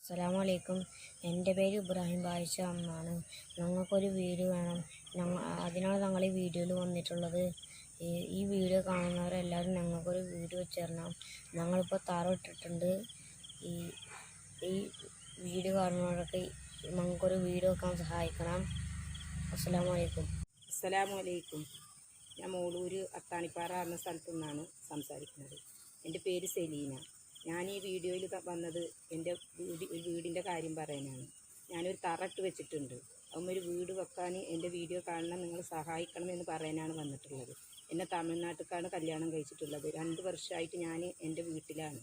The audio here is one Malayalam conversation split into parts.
അസ്സലാമലൈക്കും. എൻ്റെ പേര് ഇബ്രാഹിം ബായിഷ എന്നാണ്. ഞങ്ങൾക്കൊരു വീട് വേണം. അതിനാണ് ഞങ്ങൾ ഈ വീഡിയോയിൽ വന്നിട്ടുള്ളത്. ഈ വീഡിയോ കാണുന്നവരെല്ലാവരും ഞങ്ങൾക്കൊരു വീട് വെച്ച് തരണം. ഞങ്ങളിപ്പോൾ തറ ഇട്ടിട്ടുണ്ട്. ഈ വീഡിയോ കാണുന്നവരൊക്കെ ഞങ്ങൾക്കൊരു വീട് വെക്കാൻ സഹായിക്കണം. അസ്സലാമലൈക്കും. അസ്സലാമലൈക്കും. ഞാൻ മൂളൂർ അത്താണിപ്പാറ എന്ന സ്ഥലത്തു നിന്നാണ് സംസാരിക്കുന്നത്. എൻ്റെ പേര് സെലീന. ഞാൻ ഈ വീഡിയോയിൽ വന്നത് എൻ്റെ വീടിൻ്റെ കാര്യം പറയാനാണ്. ഞാനൊരു തറട്ട് വെച്ചിട്ടുണ്ട്. അപ്പം ഒരു വീട് വെക്കാൻ എൻ്റെ വീഡിയോ കാണണം, നിങ്ങൾ സഹായിക്കണം എന്ന് പറയാനാണ് വന്നിട്ടുള്ളത്. എന്നെ തമിഴ്നാട്ടിലേക്കാണ് കല്യാണം കഴിച്ചിട്ടുള്ളത്. 2 വർഷമായിട്ട് ഞാൻ എൻ്റെ വീട്ടിലാണ്.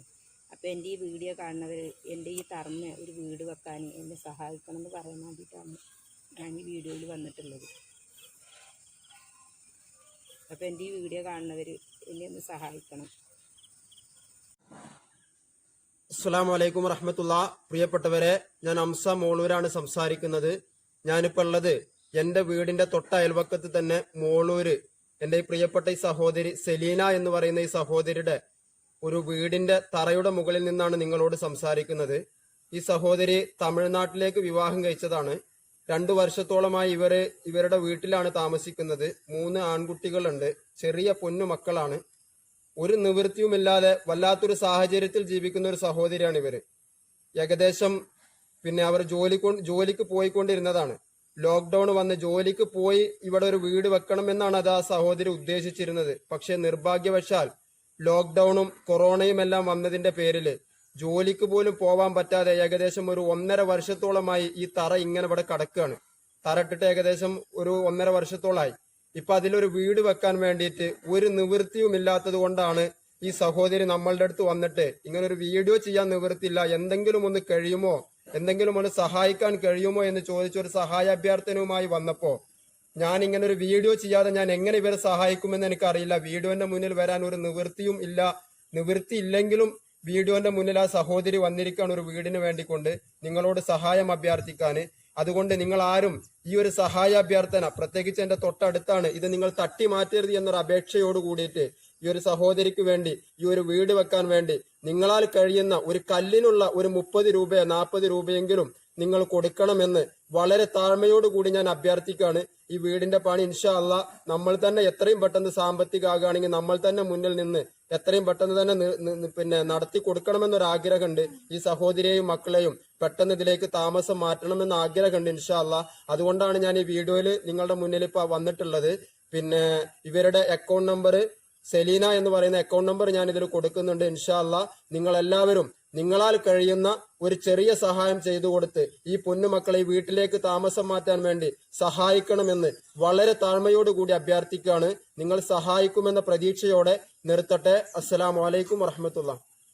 അപ്പോൾ എൻ്റെ ഈ വീഡിയോ കാണുന്നവർ എൻ്റെ ഈ തറമ്മ ഒരു വീട് വെക്കാൻ എന്നെ സഹായിക്കണം എന്ന് പറയാൻ വേണ്ടിയിട്ടാണ് ഞാൻ ഈ വീഡിയോയിൽ വന്നിട്ടുള്ളത്. അപ്പോൾ എൻ്റെ ഈ വീഡിയോ കാണുന്നവർ എന്നെ ഒന്ന് സഹായിക്കണം. അസ്സലാമു അലൈക്കും വറഹ്മത്തുള്ളാഹി. പ്രിയപ്പെട്ടവരെ, ഞാൻ അംസ മോളൂരാണ് സംസാരിക്കുന്നത്. ഞാനിപ്പോൾ ഉള്ളത് എൻ്റെ വീടിന്റെ തൊട്ട അയൽവക്കത്ത് തന്നെ മോളൂര് എൻ്റെ ഈ പ്രിയപ്പെട്ട ഈ സഹോദരി സെലീന എന്ന് പറയുന്ന ഈ സഹോദരിയുടെ ഒരു വീടിന്റെ തറയുടെ മുകളിൽ നിന്നാണ് നിങ്ങളോട് സംസാരിക്കുന്നത്. ഈ സഹോദരി തമിഴ്നാട്ടിലേക്ക് വിവാഹം കഴിച്ചതാണ്. 2 വർഷത്തോളമായി ഇവരുടെ വീട്ടിലാണ് താമസിക്കുന്നത്. 3 ആൺകുട്ടികളുണ്ട്. ചെറിയ പൊന്നു മക്കളാണ്. ഒരു നിവൃത്തിയുമില്ലാതെ വല്ലാത്തൊരു സാഹചര്യത്തിൽ ജീവിക്കുന്ന ഒരു സഹോദരിയാണ് ഇവര്. ഏകദേശം അവർ ജോലിക്ക് പോയിക്കൊണ്ടിരുന്നതാണ്. ലോക്ക്ഡൌൺ വന്ന് ജോലിക്ക് പോയി ഇവിടെ ഒരു വീട് വെക്കണമെന്നാണ് അത് ആ സഹോദരി ഉദ്ദേശിച്ചിരുന്നത്. പക്ഷെ നിർഭാഗ്യവശാൽ ലോക്ക്ഡൌണും കൊറോണയും എല്ലാം വന്നതിന്റെ പേരില് ജോലിക്ക് പോലും പോവാൻ പറ്റാതെ ഏകദേശം ഒരു 1.5 വർഷത്തോളമായി ഈ തറ ഇങ്ങനെ ഇവിടെ കിടക്കുകയാണ്. തറ ഇട്ടിട്ട് ഏകദേശം ഒരു 1.5 വർഷത്തോളമായി. ഇപ്പൊ അതിലൊരു വീട് വെക്കാൻ വേണ്ടിയിട്ട് ഒരു നിവൃത്തിയും ഇല്ലാത്തത് കൊണ്ടാണ് ഈ സഹോദരി നമ്മളുടെ അടുത്ത് വന്നിട്ട് ഇങ്ങനെ ഒരു വീഡിയോ ചെയ്യാൻ നിവൃത്തിയില്ല, എന്തെങ്കിലും ഒന്ന് കഴിയുമോ, എന്തെങ്കിലും ഒന്ന് സഹായിക്കാൻ കഴിയുമോ എന്ന് ചോദിച്ചൊരു സഹായ അഭ്യർത്ഥനവുമായി വന്നപ്പോ ഞാൻ ഇങ്ങനെ ഒരു വീഡിയോ ചെയ്യാതെ ഞാൻ എങ്ങനെ ഇവരെ സഹായിക്കുമെന്ന് എനിക്കറിയില്ല. വീഡിയോന്റെ മുന്നിൽ വരാൻ ഒരു നിവൃത്തിയും ഇല്ല. നിവൃത്തി ഇല്ലെങ്കിലും വീഡിയോന്റെ മുന്നിൽ ആ സഹോദരി വന്നിരിക്കുകയാണ് ഒരു വീടിന് വേണ്ടിക്കൊണ്ട് നിങ്ങളോട് സഹായം അഭ്യർത്ഥിക്കാന്. അതുകൊണ്ട് നിങ്ങൾ ആരും ഈ ഒരു സഹായ അഭ്യർത്ഥന, പ്രത്യേകിച്ച് എന്റെ തൊട്ടടുത്താണ്, ഇത് നിങ്ങൾ തട്ടി മാറ്റരുത് എന്നൊരു അപേക്ഷയോട് കൂടിയിട്ട് ഈ ഒരു സഹോദരിക്ക് വേണ്ടി ഈ ഒരു വീട് വെക്കാൻ വേണ്ടി നിങ്ങളാൽ കഴിയുന്ന ഒരു കല്ലിനുള്ള ഒരു 30 രൂപയോ 40 രൂപയെങ്കിലും നിങ്ങൾ കൊടുക്കണമെന്ന് വളരെ താഴ്മയോടുകൂടി ഞാൻ അഭ്യർത്ഥിക്കുകയാണ്. ഈ വീടിന്റെ പണി ഇൻഷാ അല്ലാഹ് നമ്മൾ തന്നെ എത്രയും പെട്ടെന്ന് സാമ്പത്തികമാകുകയാണെങ്കിൽ നമ്മൾ തന്നെ മുന്നിൽ നിന്ന് എത്രയും പെട്ടെന്ന് തന്നെ നടത്തി കൊടുക്കണമെന്നൊരു ആഗ്രഹമുണ്ട്. ഈ സഹോദരിയെയും മക്കളെയും പെട്ടെന്ന് ഇതിലേക്ക് താമസം മാറ്റണമെന്ന് ആഗ്രഹമുണ്ട് ഇൻഷാ അല്ലാഹ്. അതുകൊണ്ടാണ് ഞാൻ ഈ വീഡിയോയിൽ നിങ്ങളുടെ മുന്നിൽ ഇപ്പൊ വന്നിട്ടുള്ളത്. ഇവരുടെ അക്കൗണ്ട് നമ്പർ, സെലീന എന്ന് പറയുന്ന അക്കൗണ്ട് നമ്പർ ഞാൻ ഇതിൽ കൊടുക്കുന്നുണ്ട്. ഇൻഷാ അല്ലാഹ് നിങ്ങൾ എല്ലാവരും നിങ്ങളാൽ കഴിയുന്ന ഒരു ചെറിയ സഹായം ചെയ്തു കൊടുത്ത് ഈ പൊന്നുമക്കളെ ഈ വീട്ടിലേക്ക് താമസം മാറ്റാൻ വേണ്ടി സഹായിക്കണമെന്ന് വളരെ താഴ്മയോടുകൂടി അഭ്യർത്ഥിക്കുകയാണ്. നിങ്ങൾ സഹായിക്കുമെന്ന പ്രതീക്ഷയോടെ നിർത്തട്ടെ. അസ്സലാമു അലൈക്കും വറഹ്മത്തുള്ളാഹി.